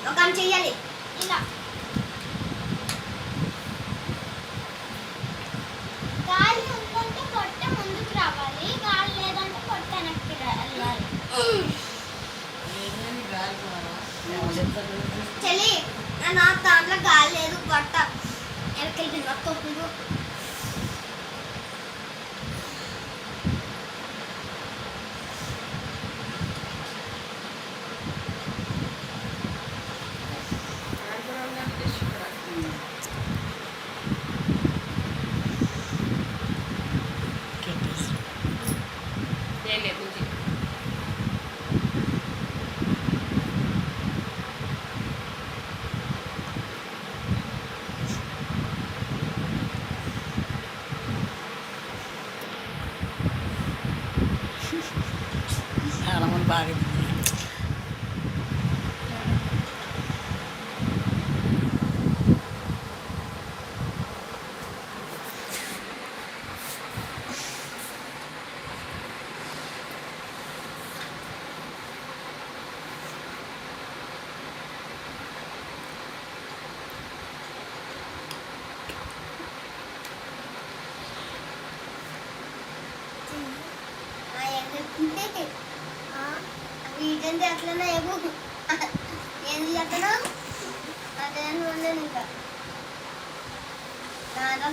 ఒక ఆమె చెయ్యాలి ఇలా గాలి ఉందంటే పొట్ట ముందుకు రావాలి, గాలి లేదంటే పొట్ట వెనక్కి వెళ్ళాలి. చెల్లి నా దాంట్లో గాలి లేదు, పొట్ట వెనక్కి వెళ్ళింది మొత్తం. halaman baru. వీటంటే అట్లనే ఏమో ఏం చేస్తాను అదే ఉండను ఇంకా దాంట్లో